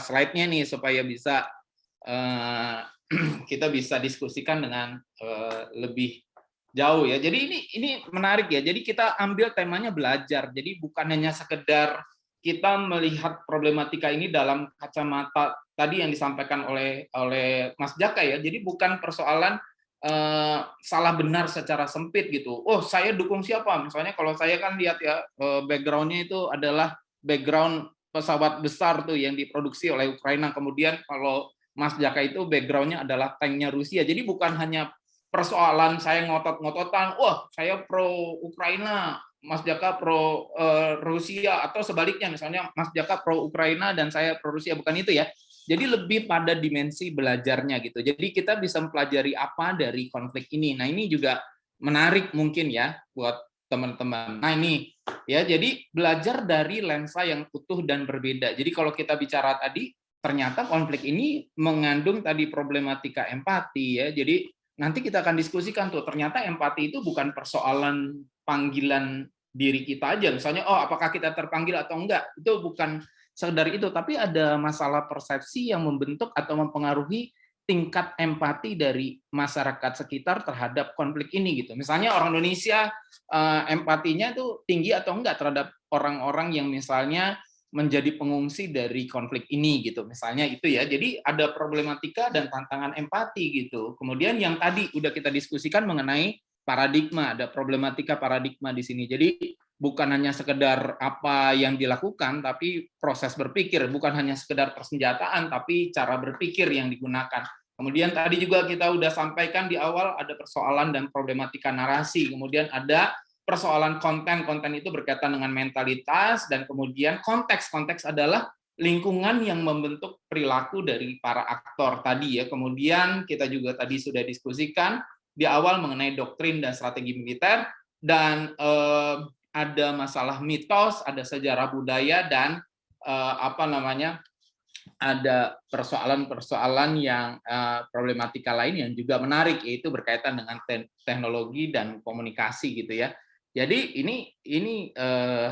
slide-nya nih supaya bisa kita bisa diskusikan dengan lebih jauh ya. Jadi ini menarik ya. Jadi kita ambil temanya belajar. Jadi bukan hanya sekedar kita melihat problematika ini dalam kacamata tadi yang disampaikan oleh Mas Jaka ya. Jadi bukan persoalan salah benar secara sempit gitu. Oh, saya dukung siapa? Misalnya kalau saya kan lihat ya background-nya itu adalah background pesawat besar tuh yang diproduksi oleh Ukraina. Kemudian kalau Mas Jaka itu background-nya adalah tanknya Rusia. Jadi bukan hanya persoalan saya ngotot-ngototan, wah saya pro Ukraina, Mas Jaka pro Rusia, atau sebaliknya misalnya Mas Jaka pro Ukraina dan saya pro Rusia, bukan itu ya. Jadi lebih pada dimensi belajarnya gitu. Jadi kita bisa mempelajari apa dari konflik ini. Nah ini juga menarik mungkin ya buat teman-teman. Nah ini ya, jadi belajar dari lensa yang utuh dan berbeda. Jadi kalau kita bicara tadi, ternyata konflik ini mengandung tadi problematika empati ya. Jadi nanti kita akan diskusikan tuh, ternyata empati itu bukan persoalan panggilan diri kita aja. Misalnya, oh apakah kita terpanggil atau enggak, itu bukan sekedar itu, tapi ada masalah persepsi yang membentuk atau mempengaruhi tingkat empati dari masyarakat sekitar terhadap konflik ini gitu. Misalnya orang Indonesia empatinya itu tinggi atau enggak terhadap orang-orang yang misalnya menjadi pengungsi dari konflik ini gitu. Misalnya itu ya. Jadi ada problematika dan tantangan empati gitu. Kemudian yang tadi udah kita diskusikan mengenai paradigma, ada problematika paradigma di sini. Jadi bukan hanya sekedar apa yang dilakukan, tapi proses berpikir, bukan hanya sekedar persenjataan, tapi cara berpikir yang digunakan. Kemudian tadi juga kita udah sampaikan di awal ada persoalan dan problematika narasi, kemudian ada persoalan konten itu berkaitan dengan mentalitas, dan kemudian konteks adalah lingkungan yang membentuk perilaku dari para aktor tadi ya. Kemudian kita juga tadi sudah diskusikan di awal mengenai doktrin dan strategi militer, dan ada masalah mitos, ada sejarah budaya, dan ada persoalan-persoalan yang problematika lain yang juga menarik, yaitu berkaitan dengan teknologi dan komunikasi gitu ya. Jadi ini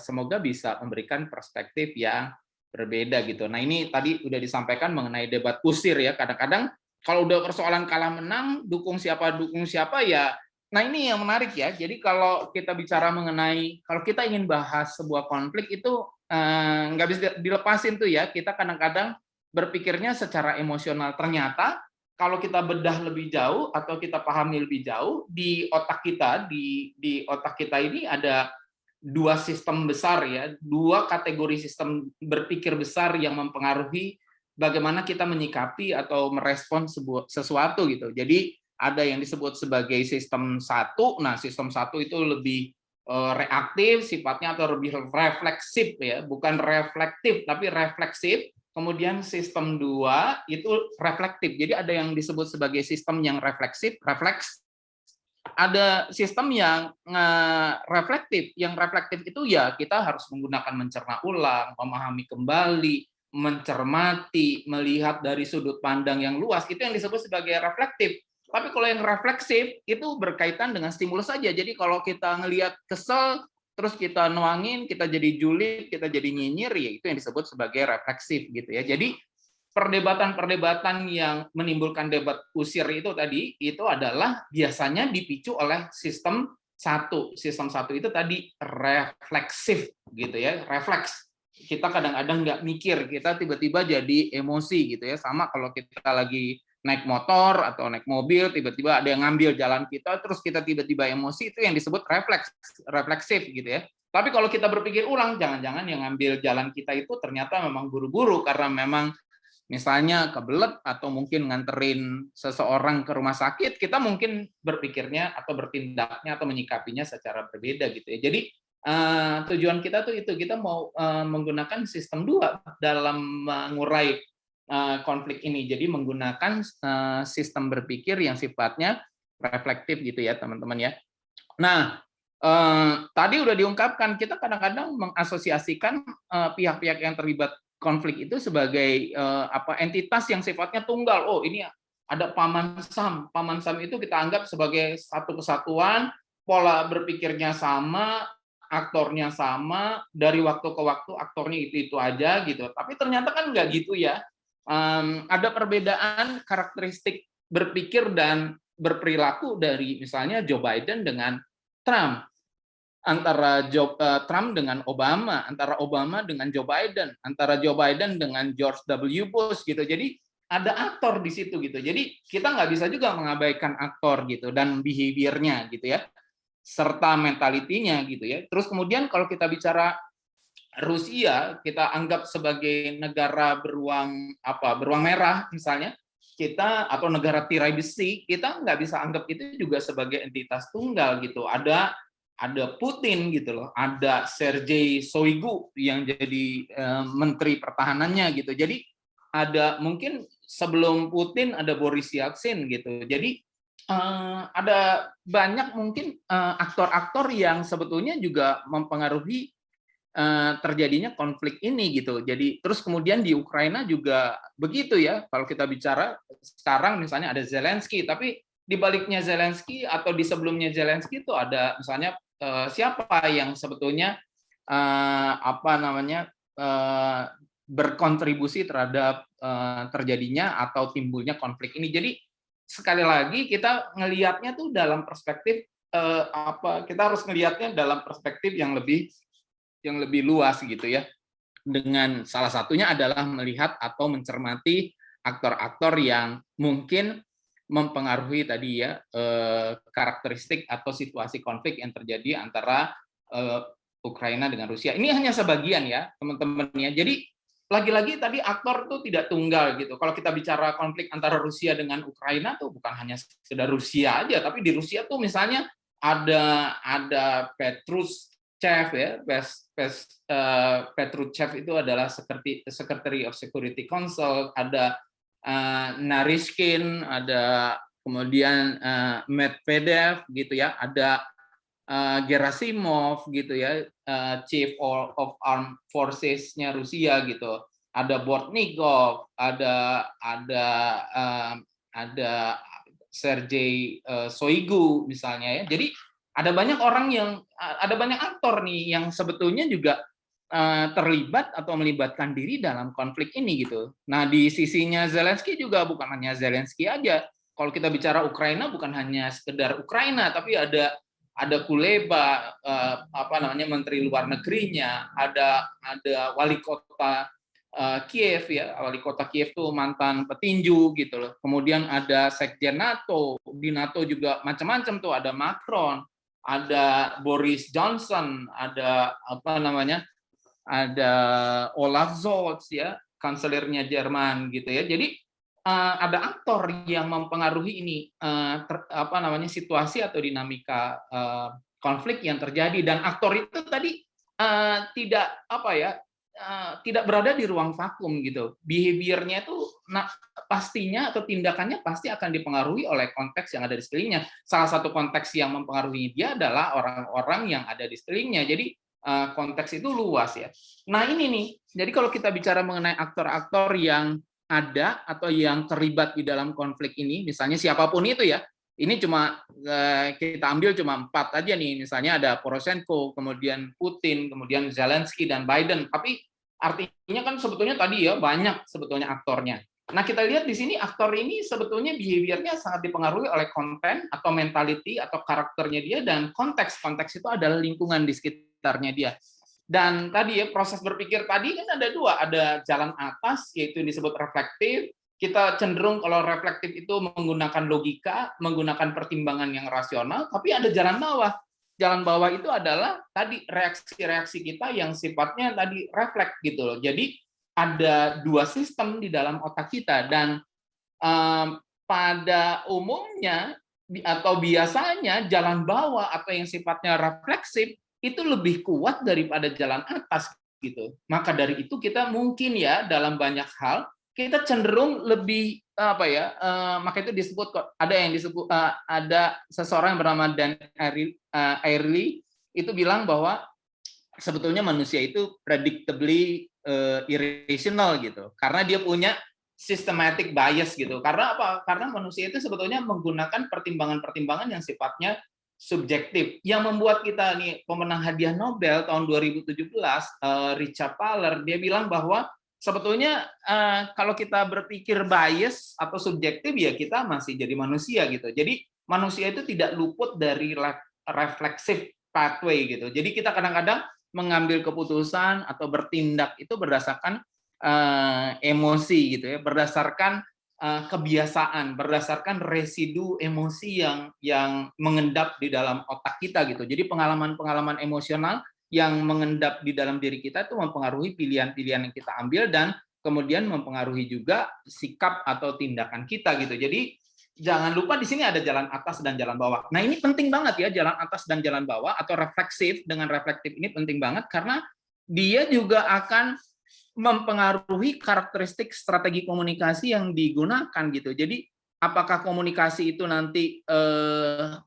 semoga bisa memberikan perspektif yang berbeda gitu. Nah ini tadi udah disampaikan mengenai debat kusir ya. Kadang-kadang kalau udah persoalan kalah menang, dukung siapa ya. Nah ini yang menarik ya. Jadi kalau kita bicara mengenai, kalau kita ingin bahas sebuah konflik itu nggak bisa dilepasin tuh ya. Kita kadang-kadang berpikirnya secara emosional. Ternyata kalau kita bedah lebih jauh atau kita pahami lebih jauh, di otak kita, di otak kita ini ada dua sistem besar ya, dua kategori sistem berpikir besar yang mempengaruhi bagaimana kita menyikapi atau merespon sesuatu gitu. Jadi ada yang disebut sebagai sistem satu. Nah, sistem satu itu lebih reaktif sifatnya atau lebih refleksif ya, bukan reflektif tapi refleksif. Kemudian sistem 2 itu reflektif. Jadi ada yang disebut sebagai sistem yang refleksif, refleks. Ada sistem yang reflektif. Yang reflektif itu ya kita harus menggunakan mencerna ulang, memahami kembali, mencermati, melihat dari sudut pandang yang luas. Itu yang disebut sebagai reflektif. Tapi kalau yang refleksif itu berkaitan dengan stimulus saja. Jadi kalau kita ngelihat kesel, terus kita nuangin, kita jadi julid, kita jadi nyinyir, ya itu yang disebut sebagai refleksif gitu ya. Jadi perdebatan-perdebatan yang menimbulkan debat kusir itu tadi, itu adalah biasanya dipicu oleh sistem satu. Sistem satu itu tadi refleksif gitu ya, refleks. Kita kadang-kadang nggak mikir, kita tiba-tiba jadi emosi gitu ya. Sama kalau kita lagi naik motor atau naik mobil, tiba-tiba ada yang ngambil jalan kita, terus kita tiba-tiba emosi, itu yang disebut refleksif gitu ya. Tapi kalau kita berpikir ulang, jangan-jangan yang ngambil jalan kita itu ternyata memang buru-buru, karena memang misalnya kebelet atau mungkin nganterin seseorang ke rumah sakit, kita mungkin berpikirnya atau bertindaknya atau menyikapinya secara berbeda gitu ya. Jadi tujuan kita tuh itu, kita mau menggunakan sistem 2 dalam mengurai konflik ini. Jadi menggunakan sistem berpikir yang sifatnya reflektif gitu ya teman-teman ya. Nah, tadi udah diungkapkan, kita kadang-kadang mengasosiasikan pihak-pihak yang terlibat konflik itu sebagai entitas yang sifatnya tunggal. Oh, ini ada paman Sam. Paman Sam itu kita anggap sebagai satu kesatuan, pola berpikirnya sama, aktornya sama, dari waktu ke waktu aktornya itu aja gitu. Tapi ternyata kan nggak gitu ya. Ada perbedaan karakteristik berpikir dan berperilaku dari misalnya Joe Biden dengan Trump, antara Trump dengan Obama, antara Obama dengan Joe Biden, antara Joe Biden dengan George W. Bush gitu. Jadi ada aktor di situ gitu. Jadi kita nggak bisa juga mengabaikan aktor gitu dan behavior-nya gitu ya, serta mentalitinya gitu ya. Terus kemudian kalau kita bicara Rusia, kita anggap sebagai negara beruang merah misalnya, kita atau negara tirai besi, kita nggak bisa anggap itu juga sebagai entitas tunggal gitu. Ada Putin gitu loh, ada Sergei Shoigu yang jadi menteri pertahanannya gitu. Jadi ada mungkin sebelum Putin ada Boris Yeltsin gitu. Jadi ada banyak mungkin aktor-aktor yang sebetulnya juga mempengaruhi terjadinya konflik ini gitu. Jadi terus kemudian di Ukraina juga begitu ya. Kalau kita bicara sekarang misalnya ada Zelensky, tapi di baliknya Zelensky atau di sebelumnya Zelensky itu ada misalnya siapa yang sebetulnya berkontribusi terhadap terjadinya atau timbulnya konflik ini. Jadi sekali lagi kita ngelihatnya tuh dalam perspektif kita harus ngelihatnya dalam perspektif yang lebih luas gitu ya. Dengan salah satunya adalah melihat atau mencermati aktor-aktor yang mungkin mempengaruhi tadi ya karakteristik atau situasi konflik yang terjadi antara Ukraina dengan Rusia. Ini hanya sebagian ya teman-teman ya. Jadi lagi-lagi tadi aktor tuh tidak tunggal gitu. Kalau kita bicara konflik antara Rusia dengan Ukraina tuh bukan hanya sekedar Rusia aja, tapi di Rusia tuh misalnya ada Petruschev ya, Petruschev itu adalah Secretary of Security Council, ada Naryshkin, ada kemudian Medvedev gitu ya, ada Gerasimov gitu ya, Chief of Armed Forces-nya Rusia gitu, ada Bortnikov, ada Sergei Shoigu misalnya ya. Jadi ada banyak aktor nih yang sebetulnya juga terlibat atau melibatkan diri dalam konflik ini gitu. Nah di sisinya Zelensky juga bukan hanya Zelensky aja. Kalau kita bicara Ukraina bukan hanya sekedar Ukraina, tapi ada Kuleba, Menteri Luar Negerinya, ada wali kota Kiev ya, wali kota Kiev tuh mantan petinju gitu loh. Kemudian ada Sekjen NATO, di NATO juga macam-macam tuh, ada Macron, ada Boris Johnson, ada ada Olaf Scholz ya, kanselernya Jerman gitu ya. Jadi ada aktor yang mempengaruhi ini situasi atau dinamika konflik yang terjadi, dan aktor itu tadi tidak berada di ruang vakum gitu. Behavior-nya itu pastinya atau tindakannya pasti akan dipengaruhi oleh konteks yang ada di sekelilingnya. Salah satu konteks yang mempengaruhi dia adalah orang-orang yang ada di sekelilingnya. Jadi konteks itu luas ya. Nah ini nih, jadi kalau kita bicara mengenai aktor-aktor yang ada atau yang terlibat di dalam konflik ini, misalnya siapapun itu ya, ini cuma kita ambil cuma 4 aja nih, misalnya ada Poroshenko, kemudian Putin, kemudian Zelensky dan Biden, tapi artinya kan sebetulnya tadi ya banyak sebetulnya aktornya. Nah kita lihat di sini aktor ini sebetulnya behavior-nya sangat dipengaruhi oleh konten atau mentality atau karakternya dia, dan konteks itu adalah lingkungan di sekitarnya dia. Dan tadi ya proses berpikir tadi kan ada 2, ada jalan atas yaitu yang disebut reflektif. Kita cenderung kalau reflektif itu menggunakan logika, menggunakan pertimbangan yang rasional, tapi ada jalan bawah. Jalan bawah itu adalah tadi reaksi-reaksi kita yang sifatnya tadi refleks gitu loh. Jadi ada 2 sistem di dalam otak kita, dan pada umumnya atau biasanya jalan bawah atau yang sifatnya refleksif itu lebih kuat daripada jalan atas gitu. Maka dari itu kita mungkin ya dalam banyak hal kita cenderung lebih maka itu disebut ada seseorang yang bernama Dan Ariely itu bilang bahwa sebetulnya manusia itu predictably irrational gitu, karena dia punya systematic bias gitu. Karena apa? Karena manusia itu sebetulnya menggunakan pertimbangan-pertimbangan yang sifatnya subjektif. Yang membuat kita nih pemenang hadiah Nobel tahun 2017, Richard Thaler, dia bilang bahwa sebetulnya kalau kita berpikir bias atau subjektif ya kita masih jadi manusia gitu. Jadi manusia itu tidak luput dari reflexive pathway gitu. Jadi kita kadang-kadang mengambil keputusan atau bertindak itu berdasarkan emosi gitu ya, berdasarkan kebiasaan, berdasarkan residu emosi yang mengendap di dalam otak kita gitu. Jadi pengalaman-pengalaman emosional yang mengendap di dalam diri kita itu mempengaruhi pilihan-pilihan yang kita ambil dan kemudian mempengaruhi juga sikap atau tindakan kita gitu. Jadi jangan lupa di sini ada jalan atas dan jalan bawah. Nah, ini penting banget ya, jalan atas dan jalan bawah atau refleksif dengan reflektif ini penting banget karena dia juga akan mempengaruhi karakteristik strategi komunikasi yang digunakan gitu. Jadi apakah komunikasi itu nanti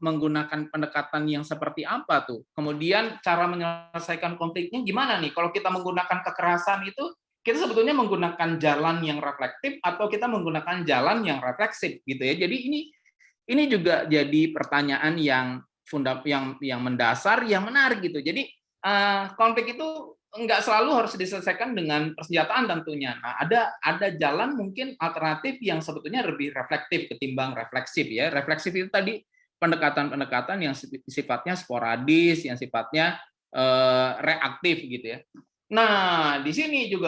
menggunakan pendekatan yang seperti apa tuh? Kemudian cara menyelesaikan konfliknya gimana nih? Kalau kita menggunakan kekerasan itu kita sebetulnya menggunakan jalan yang reflektif atau kita menggunakan jalan yang refleksif gitu ya. Jadi ini juga jadi pertanyaan yang mendasar, yang menarik gitu. Jadi konflik itu nggak selalu harus diselesaikan dengan persenjataan tentunya. Nah, ada jalan mungkin alternatif yang sebetulnya lebih reflektif ketimbang refleksif ya. Refleksif itu tadi pendekatan-pendekatan yang sifatnya sporadis, yang sifatnya reaktif gitu ya. Nah, di sini juga